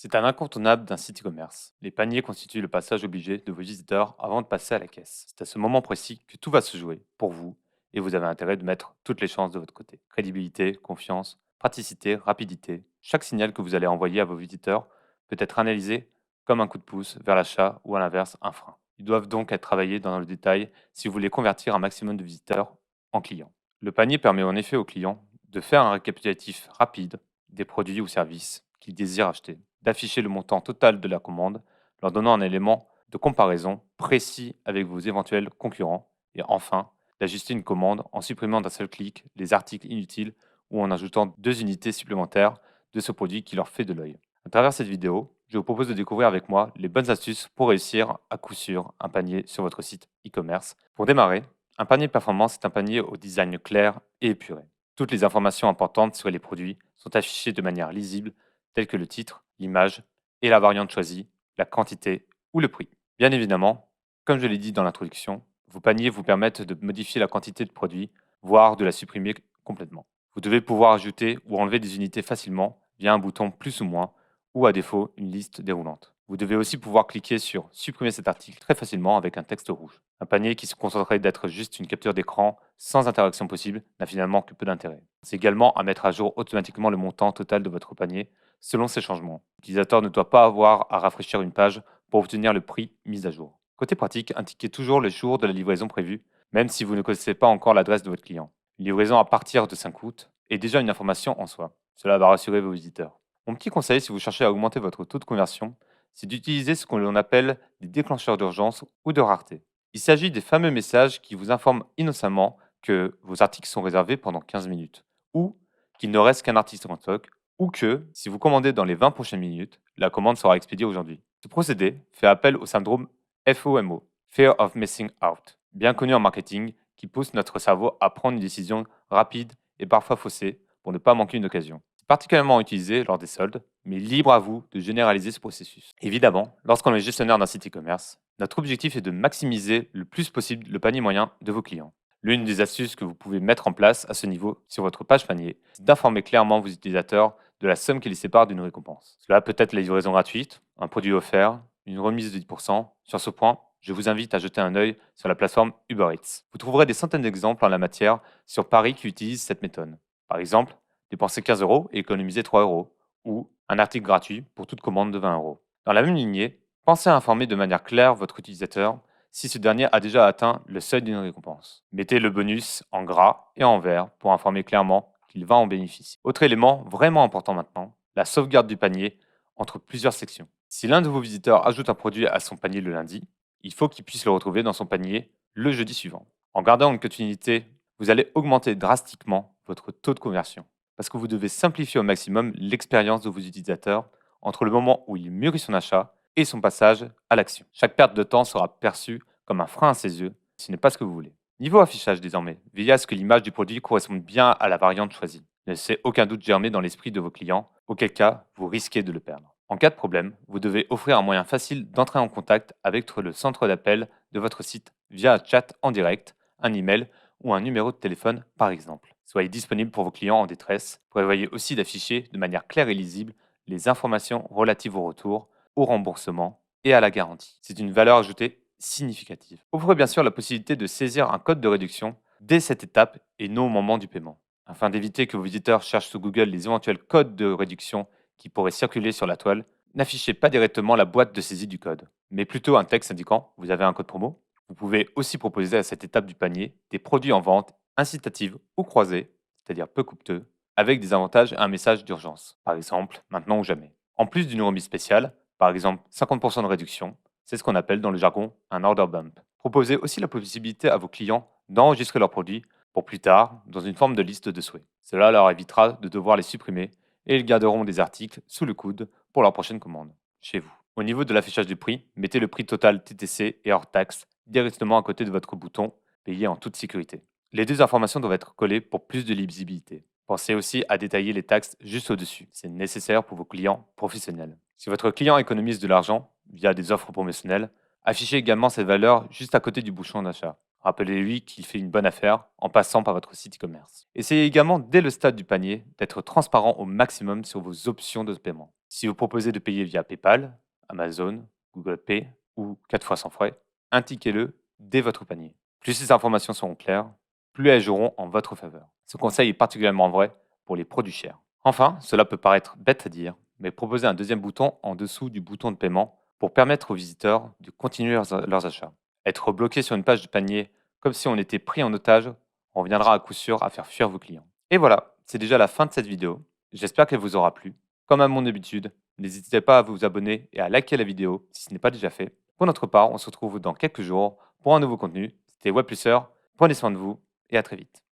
C'est un incontournable d'un site e-commerce. Les paniers constituent le passage obligé de vos visiteurs avant de passer à la caisse. C'est à ce moment précis que tout va se jouer pour vous et vous avez intérêt de mettre toutes les chances de votre côté. Crédibilité, confiance, praticité, rapidité. Chaque signal que vous allez envoyer à vos visiteurs peut être analysé comme un coup de pouce vers l'achat ou à l'inverse un frein. Ils doivent donc être travaillés dans le détail si vous voulez convertir un maximum de visiteurs en clients. Le panier permet en effet aux clients de faire un récapitulatif rapide des produits ou services qu'ils désirent acheter, d'afficher le montant total de la commande, leur donnant un élément de comparaison précis avec vos éventuels concurrents, et enfin, d'ajuster une commande en supprimant d'un seul clic les articles inutiles ou en ajoutant 2 unités supplémentaires de ce produit qui leur fait de l'œil. À travers cette vidéo, je vous propose de découvrir avec moi les bonnes astuces pour réussir à coup sûr un panier sur votre site e-commerce. Pour démarrer, un panier performance est un panier au design clair et épuré. Toutes les informations importantes sur les produits sont affichées de manière lisible, telles que le titre, l'image et la variante choisie, la quantité ou le prix. Bien évidemment, comme je l'ai dit dans l'introduction, vos paniers vous permettent de modifier la quantité de produits, voire de la supprimer complètement. Vous devez pouvoir ajouter ou enlever des unités facilement via un bouton plus ou moins, ou à défaut une liste déroulante. Vous devez aussi pouvoir cliquer sur supprimer cet article très facilement avec un texte rouge. Un panier qui se contenterait d'être juste une capture d'écran sans interaction possible n'a finalement que peu d'intérêt. C'est également à mettre à jour automatiquement le montant total de votre panier selon ces changements. L'utilisateur ne doit pas avoir à rafraîchir une page pour obtenir le prix mis à jour. Côté pratique, indiquez toujours le jour de la livraison prévue, même si vous ne connaissez pas encore l'adresse de votre client. Une livraison à partir de 5 août est déjà une information en soi. Cela va rassurer vos visiteurs. Mon petit conseil, si vous cherchez à augmenter votre taux de conversion, c'est d'utiliser ce que l'on appelle des déclencheurs d'urgence ou de rareté. Il s'agit des fameux messages qui vous informent innocemment que vos articles sont réservés pendant 15 minutes, ou qu'il ne reste qu'un article en stock, ou que, si vous commandez dans les 20 prochaines minutes, la commande sera expédiée aujourd'hui. Ce procédé fait appel au syndrome FOMO, Fear of Missing Out, bien connu en marketing, qui pousse notre cerveau à prendre une décision rapide et parfois faussée pour ne pas manquer une occasion. C'est particulièrement utilisé lors des soldes, mais libre à vous de généraliser ce processus. Évidemment, lorsqu'on est gestionnaire d'un site e-commerce, notre objectif est de maximiser le plus possible le panier moyen de vos clients. L'une des astuces que vous pouvez mettre en place à ce niveau sur votre page panier, c'est d'informer clairement vos utilisateurs de la somme qui les sépare d'une récompense. Cela peut être la livraison gratuite, un produit offert, une remise de 10%. Sur ce point, je vous invite à jeter un œil sur la plateforme Uber Eats. Vous trouverez des centaines d'exemples en la matière sur Paris qui utilisent cette méthode. Par exemple, dépenser 15 euros et économiser 3 euros, ou un article gratuit pour toute commande de 20 euros. Dans la même lignée, pensez à informer de manière claire votre utilisateur si ce dernier a déjà atteint le seuil d'une récompense. Mettez le bonus en gras et en vert pour informer clairement qu'il va en bénéficier. Autre élément vraiment important maintenant, la sauvegarde du panier entre plusieurs sections. Si l'un de vos visiteurs ajoute un produit à son panier le lundi, il faut qu'il puisse le retrouver dans son panier le jeudi suivant. En gardant une continuité, vous allez augmenter drastiquement votre taux de conversion parce que vous devez simplifier au maximum l'expérience de vos utilisateurs entre le moment où il mûrit son achat et son passage à l'action. Chaque perte de temps sera perçue comme un frein à ses yeux, ce n'est pas ce que vous voulez. Niveau affichage désormais, veillez à ce que l'image du produit corresponde bien à la variante choisie. Ne laissez aucun doute germer dans l'esprit de vos clients, auquel cas vous risquez de le perdre. En cas de problème, vous devez offrir un moyen facile d'entrer en contact avec le centre d'appel de votre site via un chat en direct, un email ou un numéro de téléphone par exemple. Soyez disponible pour vos clients en détresse. Prévoyez aussi d'afficher de manière claire et lisible les informations relatives au retour, au remboursement et à la garantie. C'est une valeur ajoutée significative. Offrez bien sûr la possibilité de saisir un code de réduction dès cette étape et non au moment du paiement. Afin d'éviter que vos visiteurs cherchent sur Google les éventuels codes de réduction qui pourraient circuler sur la toile, n'affichez pas directement la boîte de saisie du code, mais plutôt un texte indiquant vous avez un code promo. Vous pouvez aussi proposer à cette étape du panier des produits en vente incitatives ou croisés, c'est-à-dire peu coûteux, avec des avantages et un message d'urgence, par exemple maintenant ou jamais. En plus d'une remise spéciale, par exemple 50% de réduction, c'est ce qu'on appelle dans le jargon un order bump. Proposez aussi la possibilité à vos clients d'enregistrer leurs produits pour plus tard dans une forme de liste de souhaits. Cela leur évitera de devoir les supprimer et ils garderont des articles sous le coude pour leur prochaine commande, chez vous. Au niveau de l'affichage du prix, mettez le prix total TTC et hors taxe directement à côté de votre bouton Payer en toute sécurité. Les deux informations doivent être collées pour plus de lisibilité. Pensez aussi à détailler les taxes juste au-dessus. C'est nécessaire pour vos clients professionnels. Si votre client économise de l'argent via des offres promotionnelles, affichez également cette valeur juste à côté du bouchon d'achat. Rappelez-lui qu'il fait une bonne affaire en passant par votre site e-commerce. Essayez également, dès le stade du panier, d'être transparent au maximum sur vos options de paiement. Si vous proposez de payer via PayPal, Amazon, Google Pay ou 4 fois sans frais, indiquez-le dès votre panier. Plus ces informations seront claires, plus elles joueront en votre faveur. Ce conseil est particulièrement vrai pour les produits chers. Enfin, cela peut paraître bête à dire, mais proposez un deuxième bouton en dessous du bouton de paiement pour permettre aux visiteurs de continuer leurs achats. Être bloqué sur une page de panier comme si on était pris en otage, on reviendra à coup sûr à faire fuir vos clients. Et voilà, c'est déjà la fin de cette vidéo. J'espère qu'elle vous aura plu. Comme à mon habitude, n'hésitez pas à vous abonner et à liker la vidéo si ce n'est pas déjà fait. Pour notre part, on se retrouve dans quelques jours pour un nouveau contenu. C'était Webpluseur, prenez soin de vous et à très vite.